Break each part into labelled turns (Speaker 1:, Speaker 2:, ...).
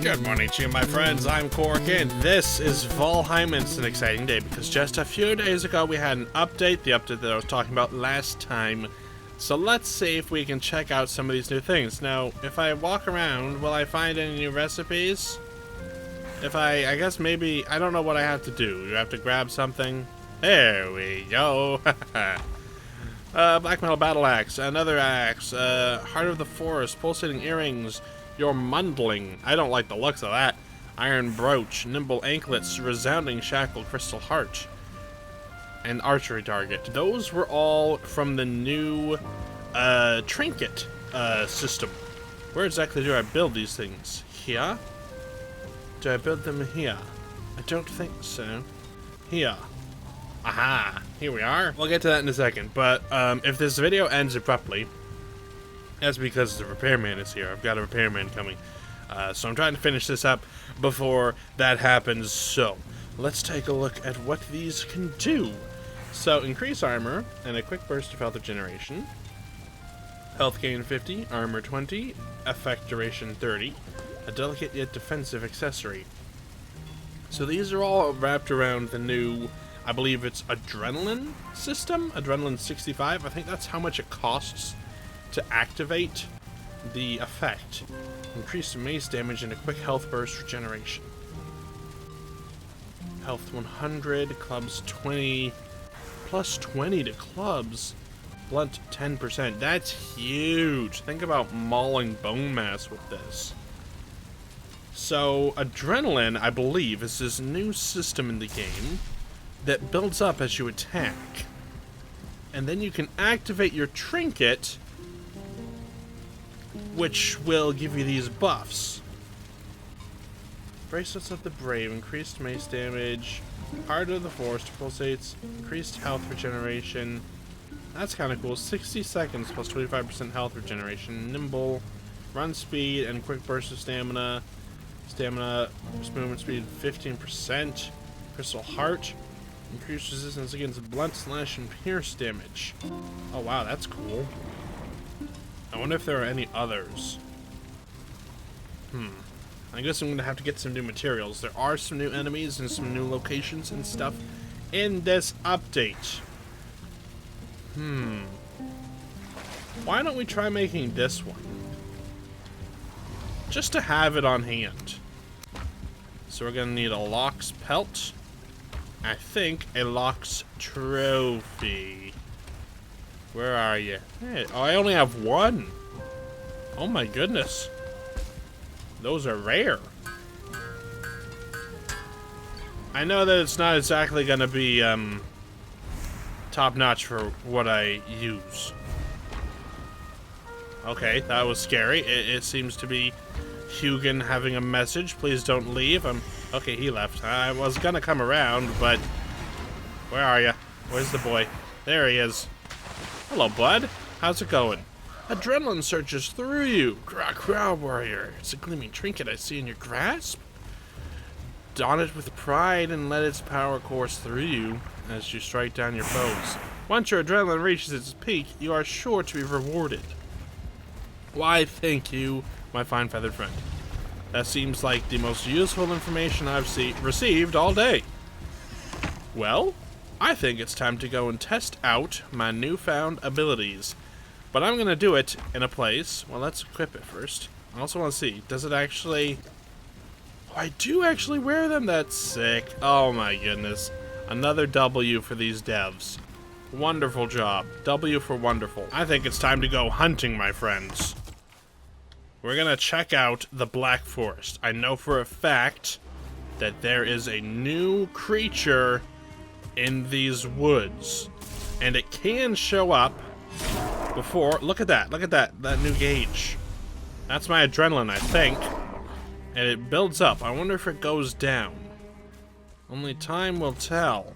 Speaker 1: Good morning to you, my friends. I'm Cork, and this is Valheim. It's an exciting day because just a few days ago we had an update, the update that I was talking about last time. So let's see if we can check out some of these new things. Now, if I walk around, will I find any new recipes? If I guess maybe, I don't know what I have to do. You have to grab something. There we go. Black metal battle axe, another axe, heart of the forest, pulsating earrings, your mundling. I don't like the looks of that. Iron brooch, nimble anklets, resounding shackle, crystal heart, and archery target. Those were all from the new trinket system. Where exactly do I build these things? Here? Do I build them here? I don't think so. Here. Aha! Here we are. We'll get to that in a second, but if this video ends abruptly, that's because the repairman is here. I've got a repairman coming. So I'm trying to finish this up before that happens. So let's take a look at what these can do. So increase armor and a quick burst of health regeneration. Health gain 50, armor 20, effect duration 30. A delicate yet defensive accessory. So these are all wrapped around the new, I believe it's adrenaline system? Adrenaline 65. I think that's how much it costs to activate the effect. Increased mace damage and a quick health burst regeneration. Health 100, clubs 20, plus 20 to clubs. Blunt 10%. That's huge. Think about mauling bone mass with this. So adrenaline, I believe, is this new system in the game that builds up as you attack. And then you can activate your trinket, which will give you these buffs. Bracelets of the Brave, increased mace damage, Heart of the Forest pulsates, increased health regeneration. That's kind of cool. 60 seconds plus 25% health regeneration. Nimble, run speed, and quick burst of stamina. Stamina, movement speed 15%. Crystal Heart, increased resistance against blunt, slash, and pierce damage. Oh wow, that's cool. I wonder if there are any others. I guess I'm gonna have to get some new materials. There are some new enemies and some new locations and stuff in this update. Why don't we try making this one? Just to have it on hand. So we're gonna need a Lox pelt. I think a Lox trophy. Where are you? Hey, oh, I only have one. Oh my goodness. Those are rare. I know that it's not exactly going to be top-notch for what I use. Okay, that was scary. It seems to be Hugin having a message. Please don't leave. Okay, he left. I was going to come around, but where are you? Where's the boy? There he is. Hello, bud. How's it going? Adrenaline surges through you. Crow warrior. It's a gleaming trinket I see in your grasp. Don it with pride and let its power course through you as you strike down your foes. Once your adrenaline reaches its peak, you are sure to be rewarded. Why, thank you, my fine feathered friend. That seems like the most useful information I've received all day. Well, I think it's time to go and test out my newfound abilities. But I'm going to do it in a place. Well, let's equip it first. I also want to see, does it actually... Oh, I do actually wear them. That's sick. Oh my goodness. Another W for these devs. Wonderful job. W for wonderful. I think it's time to go hunting, my friends. We're going to check out the Black Forest. I know for a fact that there is a new creature in these woods, and it can show up before. Look at that new gauge. That's my adrenaline, I think, and it builds up. I wonder if it goes down. Only time will tell.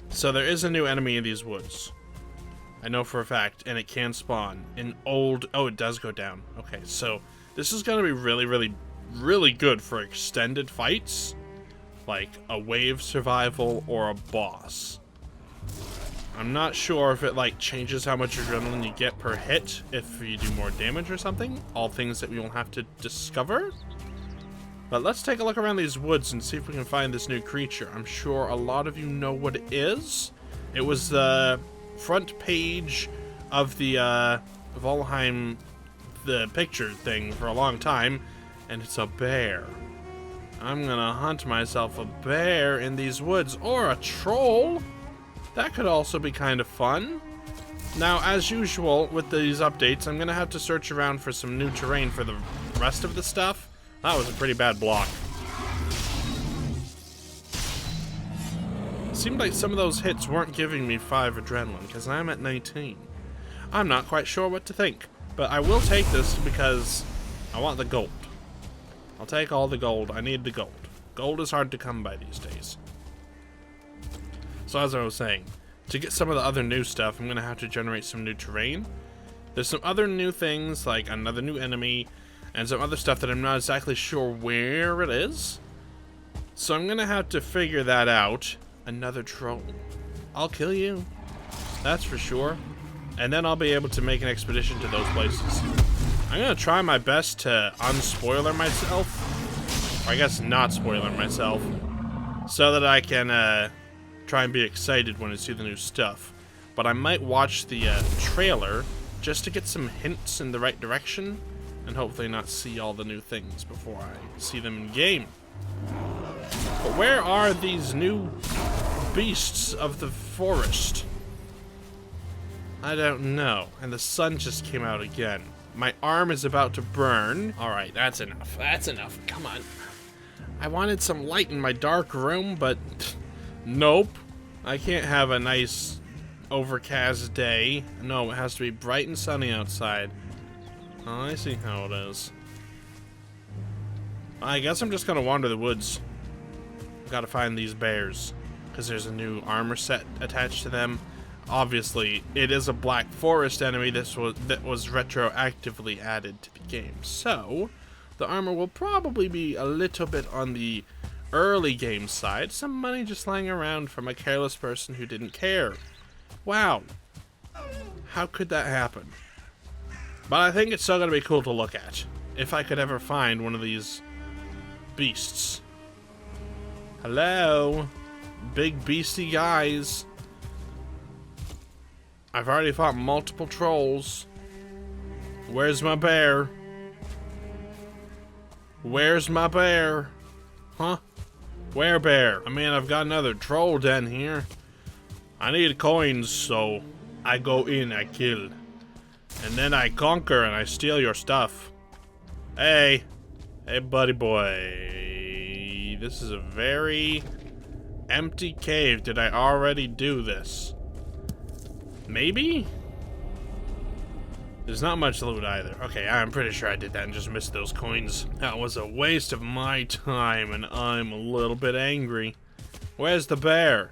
Speaker 1: So there is a new enemy in these woods, I know for a fact, and it can spawn in old. Oh, it does go down. Okay, so this is gonna be really good for extended fights, like a wave survival or a boss. I'm not sure if it like changes how much adrenaline you get per hit if you do more damage or something. All things that we will have to discover. But let's take a look around these woods and see if we can find this new creature. I'm sure a lot of you know what it is. It was the front page of the Valheim, the picture thing for a long time, and it's a bear. I'm gonna hunt myself a bear in these woods, or a troll. That could also be kind of fun. Now, as usual with these updates, I'm gonna have to search around for some new terrain for the rest of the stuff. That was a pretty bad block. It seemed like some of those hits weren't giving me 5 adrenaline, because I'm at 19. I'm not quite sure what to think, but I will take this because I want the gold. I'll take all the gold. I need the gold. Gold is hard to come by these days. So as I was saying, to get some of the other new stuff, I'm going to have to generate some new terrain. There's some other new things, like another new enemy, and some other stuff that I'm not exactly sure where it is. So I'm going to have to figure that out. Another troll. I'll kill you. That's for sure. And then I'll be able to make an expedition to those places. I'm going to try my best to unspoiler myself. Or I guess not spoiler myself. So that I can try and be excited when I see the new stuff. But I might watch the trailer just to get some hints in the right direction. And hopefully not see all the new things before I see them in game. But where are these new beasts of the forest? I don't know. And the sun just came out again. My arm is about to burn. Alright, that's enough. That's enough. Come on. I wanted some light in my dark room, but nope. I can't have a nice overcast day. No, it has to be bright and sunny outside. Oh, I see how it is. I guess I'm just gonna wander the woods. Gotta find these bears, because there's a new armor set attached to them. Obviously, it is a Black Forest enemy that was retroactively added to the game. So, the armor will probably be a little bit on the early game side. Some money just lying around from a careless person who didn't care. Wow. How could that happen? But I think it's still going to be cool to look at. If I could ever find one of these beasts. Hello? Big beastie guys. I've already fought multiple trolls. Where's my bear? Where's my bear? Huh? Where bear? I mean, I've got another troll den here. I need coins, so I go in, I kill. And then I conquer and I steal your stuff. Hey. Hey, buddy boy. This is a very empty cave. Did I already do this? Maybe? There's not much loot either. Okay, I'm pretty sure I did that and just missed those coins. That was a waste of my time and I'm a little bit angry. Where's the bear?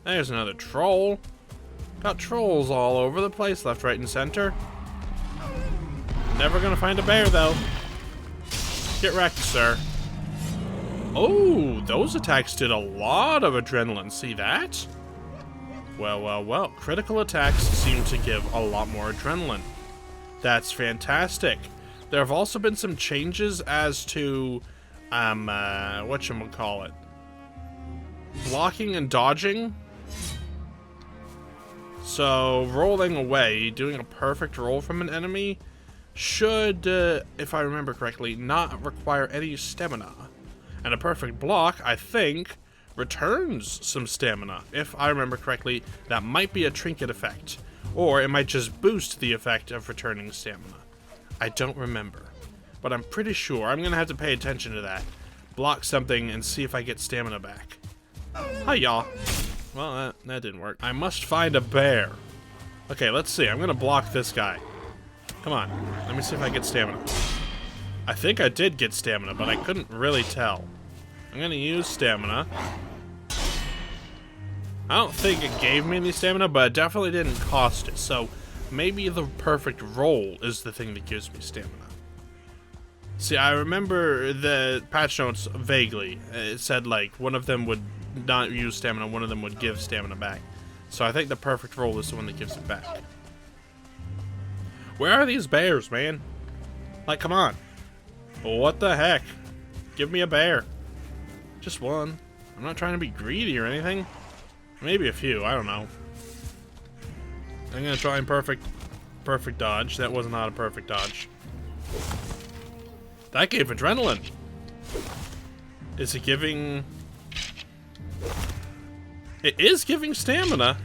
Speaker 1: There's another troll. Got trolls all over the place, left, right, and center. Never gonna find a bear, though. Get wrecked, sir. Oh, those attacks did a lot of adrenaline. See that? Well, well, well. Critical attacks seem to give a lot more adrenaline. That's fantastic. There have also been some changes as to, whatchamacallit? Blocking and dodging. So, rolling away, doing a perfect roll from an enemy should, if I remember correctly, not require any stamina. And a perfect block, I think, returns some stamina. If I remember correctly, that might be a trinket effect. Or it might just boost the effect of returning stamina. I don't remember. But I'm pretty sure I'm going to have to pay attention to that. Block something and see if I get stamina back. Hi, y'all. Well, that didn't work. I must find a bear. Okay, let's see. I'm going to block this guy. Come on. Let me see if I get stamina. I think I did get stamina, but I couldn't really tell. I'm going to use stamina. I don't think it gave me any stamina, but it definitely didn't cost it. So maybe the perfect roll is the thing that gives me stamina. See, I remember the patch notes vaguely. It said, like, one of them would not use stamina, one of them would give stamina back. So I think the perfect roll is the one that gives it back. Where are these bears, man? Like, come on. What the heck? Give me a bear. Just one. I'm not trying to be greedy or anything. Maybe a few, I don't know. I'm gonna try and perfect dodge. That was not a perfect dodge. That gave adrenaline. Is it giving... It is giving stamina.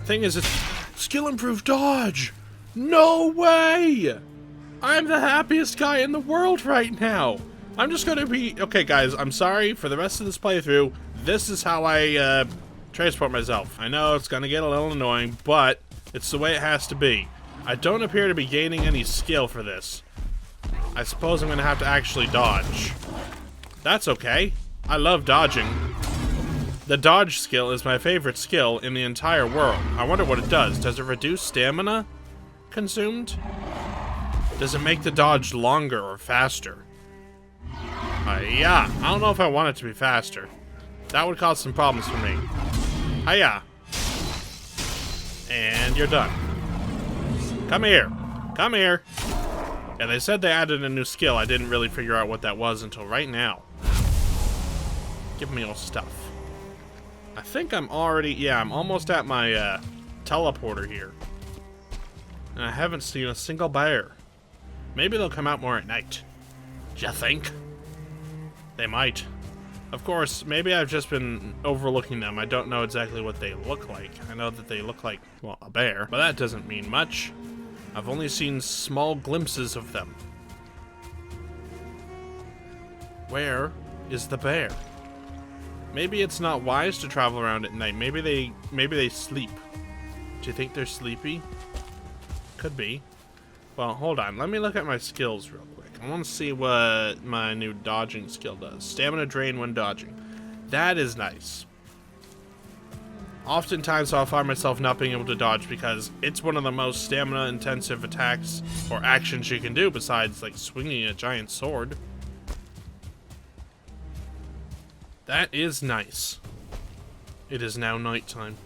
Speaker 1: Thing is, it's skill improved dodge. No way! I'm the happiest guy in the world right now. I'm just gonna be... Okay, guys, I'm sorry. For the rest of this playthrough, this is how I transport myself. I know it's gonna get a little annoying, but it's the way it has to be. I don't appear to be gaining any skill for this. I suppose I'm gonna have to actually dodge. That's okay. I love dodging. The dodge skill is my favorite skill in the entire world. I wonder what it does. Does it reduce stamina consumed? Does it make the dodge longer or faster? Yeah. I don't know if I want it to be faster. That would cause some problems for me. Hiya. And you're done. Come here. Come here. Yeah, they said they added a new skill. I didn't really figure out what that was until right now. Give me all stuff. I think I'm already... Yeah, I'm almost at my teleporter here. And I haven't seen a single bear. Maybe they'll come out more at night. Do you think? They might. Of course, maybe I've just been overlooking them. I don't know exactly what they look like. I know that they look like, well, a bear. But that doesn't mean much. I've only seen small glimpses of them. Where is the bear? Maybe it's not wise to travel around at night. Maybe they sleep. Do you think they're sleepy? Could be. Well, hold on. Let me look at my skills real quick. I want to see what my new dodging skill does. Stamina drain when dodging. That is nice. Oftentimes I'll find myself not being able to dodge because it's one of the most stamina intensive attacks or actions you can do besides like swinging a giant sword. That is nice. It is now nighttime.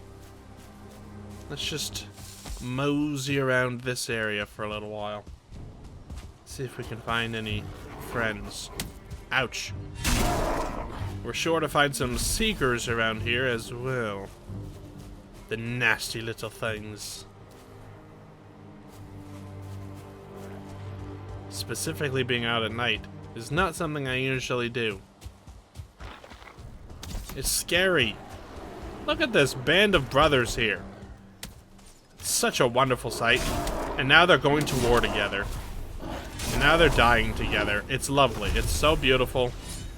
Speaker 1: Let's just mosey around this area for a little while. See if we can find any friends. Ouch. We're sure to find some seekers around here as well. The nasty little things. Specifically being out at night is not something I usually do. It's scary. Look at this band of brothers here. It's such a wonderful sight. And now they're going to war together. And now they're dying together. It's lovely. It's so beautiful.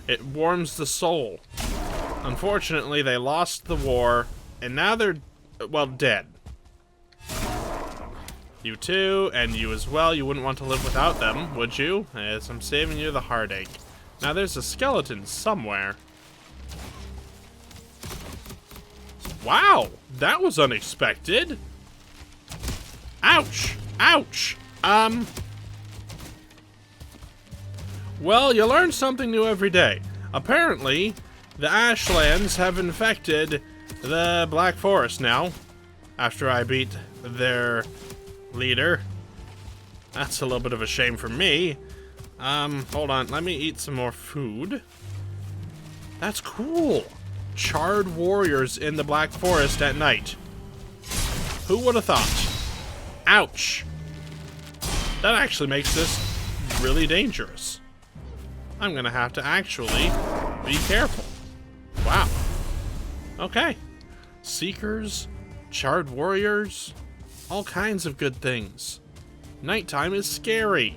Speaker 1: It warms the soul. Unfortunately, they lost the war. And now they're, well, dead. You too, and you as well. You wouldn't want to live without them, would you? Yes, I'm saving you the heartache. Now there's a skeleton somewhere. Wow, that was unexpected. Ouch, ouch. Well, you learn something new every day. Apparently, the Ashlands have infected the Black Forest now, after I beat their leader. That's a little bit of a shame for me. Hold on, let me eat some more food. That's cool. Charred warriors in the Black Forest at night. Who would have thought? Ouch. That actually makes this really dangerous. I'm gonna have to actually be careful. Wow. Okay. Seekers, charred warriors, all kinds of good things. Nighttime is scary.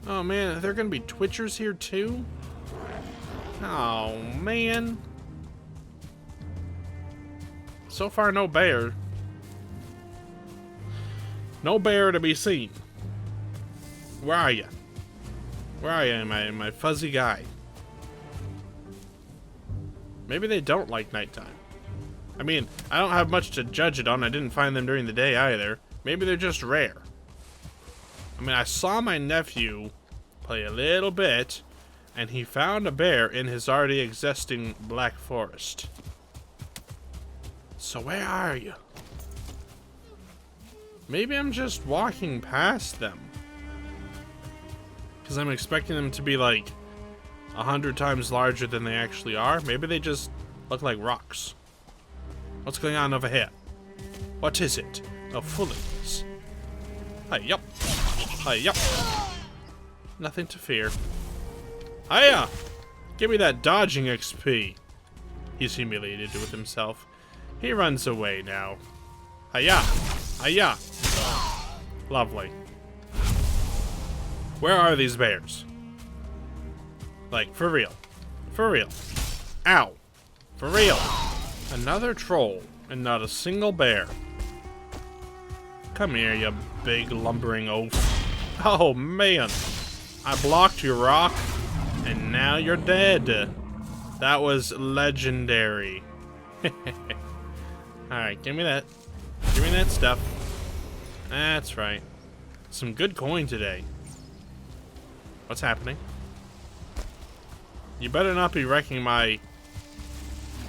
Speaker 1: Oh man, are there gonna be twitchers here too? Oh man. So far no bear. No bear to be seen. Where are you? Where are you, my fuzzy guy? Maybe they don't like nighttime. I mean, I don't have much to judge it on. I didn't find them during the day either. Maybe they're just rare. I mean, I saw my nephew play a little bit, and he found a bear in his already existing Black Forest. So where are you? Maybe I'm just walking past them. Because I'm expecting them to be like 100 times larger than they actually are. Maybe they just look like rocks. What's going on over here? What is it? Oh, fullies. Hi-yup. Hi-yup. Nothing to fear. Hiya! Give me that dodging XP. He's humiliated with himself. He runs away now. Hiya! Hiya! Lovely. Where are these bears? Like, for real. For real. Ow. For real. Another troll, and not a single bear. Come here, you big lumbering oaf. Oh, man. I blocked your rock, and now you're dead. That was legendary. Alright, give me that. Give me that stuff. That's right. Some good coin today. What's happening? You better not be wrecking my...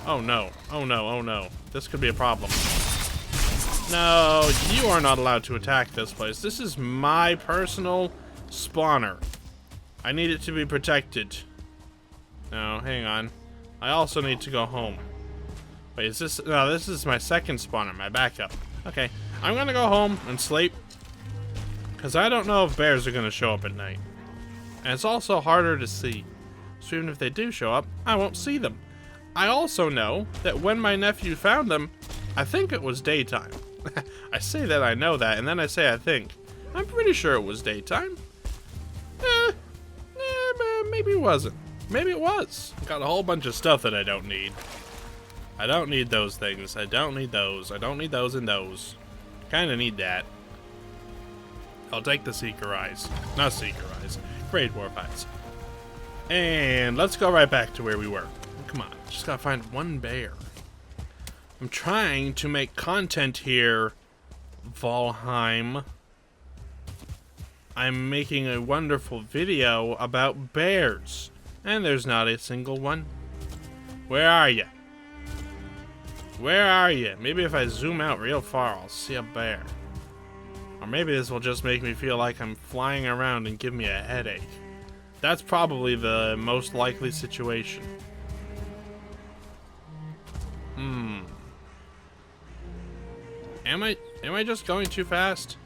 Speaker 1: Oh no. Oh no, oh no. This could be a problem. No, you are not allowed to attack this place. This is my personal spawner. I need it to be protected. No, hang on. I also need to go home. Wait, is this... No, this is my second spawner, my backup. Okay, I'm gonna go home and sleep. Because I don't know if bears are gonna show up at night. And it's also harder to see. So even if they do show up, I won't see them. I also know that when my nephew found them, I think it was daytime. I say that I know that, and then I say I think. I'm pretty sure it was daytime. Maybe it wasn't. Maybe it was. Got a whole bunch of stuff that I don't need. I don't need those things. I don't need those. I don't need those and those. Kinda need that. I'll take the Seeker Eyes. Not Seeker Eyes. Great Dwarf Eyes. And let's go right back to where we were. Come on. Just gotta find one bear. I'm trying to make content here, Valheim. I'm making a wonderful video about bears. And there's not a single one. Where are you? Where are you? Maybe if I zoom out real far, I'll see a bear. Or maybe this will just make me feel like I'm flying around and give me a headache. That's probably the most likely situation. Am I just going too fast?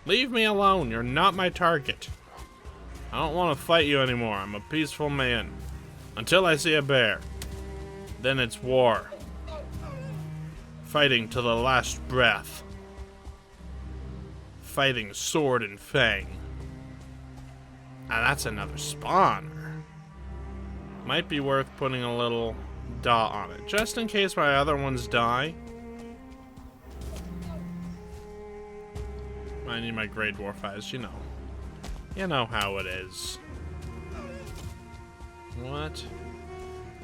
Speaker 1: Leave me alone. You're not my target. I don't want to fight you anymore. I'm a peaceful man. Until I see a bear. Then it's war. Fighting to the last breath. Fighting sword and fang. Now that's another spawner. Might be worth putting a little dot on it. Just in case my other ones die. I need my Grey Dwarf Eyes, you know. You know how it is. What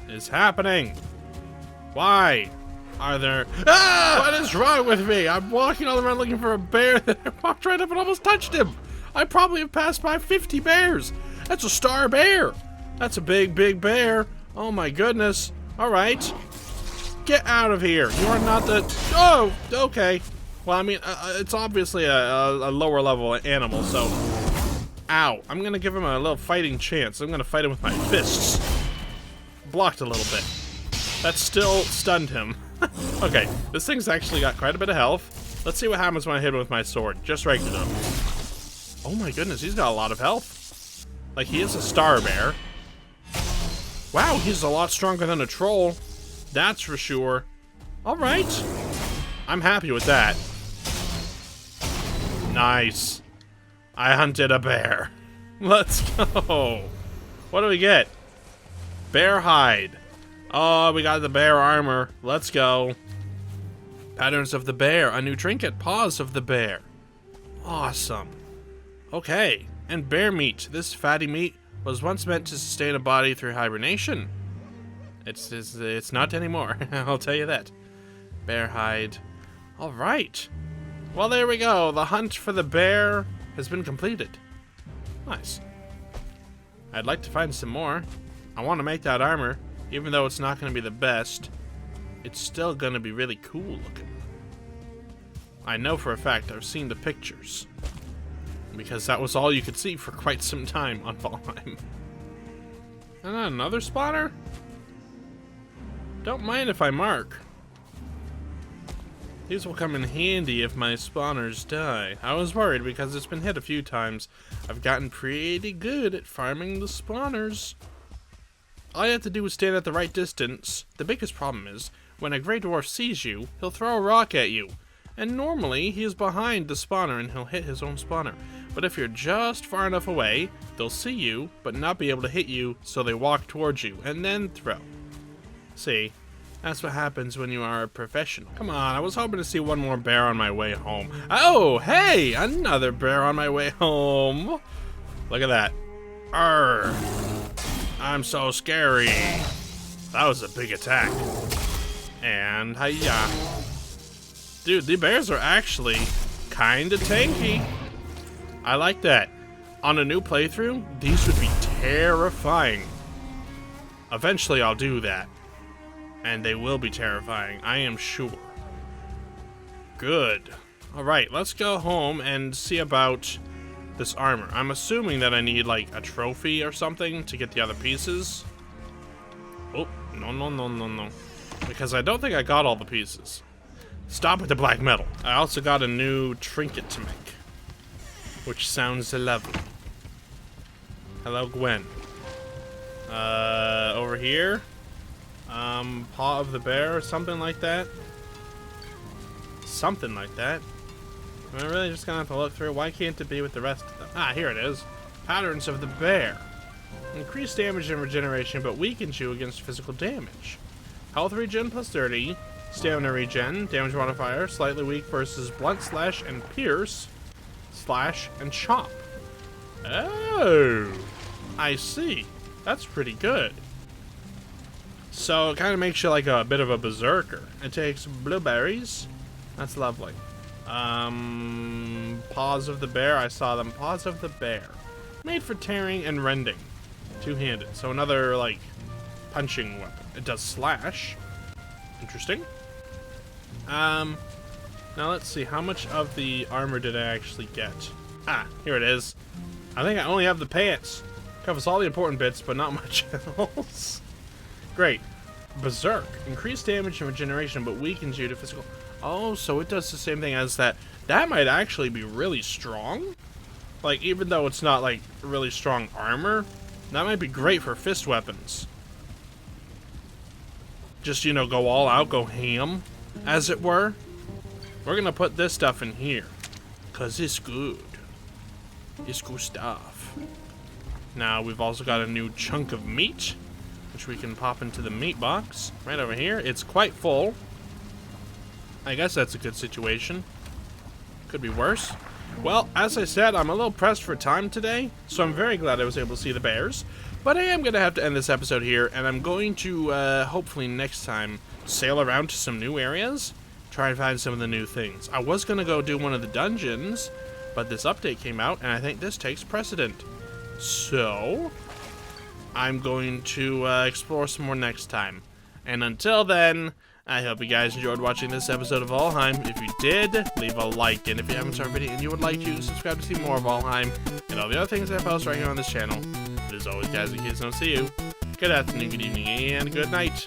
Speaker 1: is happening? Why are there... Ah! What is wrong with me? I'm walking all around looking for a bear that I walked right up and almost touched him. I probably have passed by 50 bears. That's a star bear. That's a big, big bear. Oh my goodness. All right. Get out of here. You are not the... Oh, okay. Well, I mean, it's obviously a lower level animal, so... Ow. I'm gonna give him a little fighting chance. I'm gonna fight him with my fists. Blocked a little bit. That still stunned him. Okay, this thing's actually got quite a bit of health. Let's see what happens when I hit him with my sword. Just regular. Oh my goodness, he's got a lot of health. Like, he is a star bear. Wow, he's a lot stronger than a troll. That's for sure. Alright. I'm happy with that. Nice. I hunted a bear. Let's go. What do we get? Bear hide. Oh, we got the bear armor. Let's go. Patterns of the bear. A new trinket. Paws of the bear. Awesome. Okay. And bear meat. This fatty meat was once meant to sustain a body through hibernation. It's not anymore. I'll tell you that. Bear hide. All right. Well, there we go. The hunt for the bear has been completed. Nice. I'd like to find some more. I want to make that armor, even though it's not going to be the best. It's still going to be really cool looking. I know for a fact I've seen the pictures. because that was all you could see for quite some time on Valheim. And then another spawner? Don't mind if I mark. These will come in handy if my spawners die. I was worried because it's been hit a few times. I've gotten pretty good at farming the spawners. All you have to do is stand at the right distance. The biggest problem is, when a Grey Dwarf sees you, he'll throw a rock at you. And normally, he is behind the spawner and he'll hit his own spawner. But if you're just far enough away, they'll see you, but not be able to hit you, so they walk towards you, and then throw. See? That's what happens when you are a professional. Come on, I was hoping to see one more bear on my way home. Oh, hey! Another bear on my way home! Look at that. Arr! I'm so scary. That was a big attack. And hiya. Dude, the bears are actually kinda tanky. I like that. On a new playthrough, these would be terrifying. Eventually I'll do that. And they will be terrifying, I am sure. Good. Alright, let's go home and see about this armor. I'm assuming that I need, like, a trophy or something to get the other pieces. Oh, no. Because I don't think I got all the pieces. Stop with the black metal. I also got a new trinket to make, which sounds lovely. Hello, Gwen. Over here? Paw of the bear or something like that? Something like that. Am I really just gonna have to look through? Why can't it be with the rest of them? Ah, here it is. Patterns of the bear. Increased damage and regeneration, but weakens you against physical damage. Health regen plus 30. Stamina regen. Damage modifier. Slightly weak versus blunt slash and pierce. Slash and chop. Oh, I see. That's pretty good. So it kind of makes you like a bit of a berserker. It takes blueberries. That's lovely. Paws of the bear. I saw them. Paws of the bear. Made for tearing and rending. Two-handed. So another, like, punching weapon. It does slash. Interesting. Now let's see. How much of the armor did I actually get? Ah, here it is. I think I only have the pants. Covers all the important bits, but not much else. Great. Berserk. Increased damage and regeneration, but weakens you to physical... Oh, so it does the same thing as that. That might actually be really strong. Like, even though it's not, like, really strong armor, that might be great for fist weapons. Just, you know, go all out, go ham, as it were. We're gonna put this stuff in here, because it's good. It's good stuff. Now, we've also got a new chunk of meat, which we can pop into the meat box right over here. It's quite full. I guess that's a good situation. Could be worse. Well, as I said, I'm a little pressed for time today, so I'm very glad I was able to see the bears. But I am going to have to end this episode here, and I'm going to, hopefully next time, sail around to some new areas, try and find some of the new things. I was going to go do one of the dungeons, but this update came out, and I think this takes precedent. So, I'm going to explore some more next time. And until then, I hope you guys enjoyed watching this episode of Valheim. If you did, leave a like. And if you haven't started video and you would like to, subscribe to see more of Valheim and all the other things I post right here on this channel. But as always, guys, in case I don't see you, good afternoon, good evening, and good night.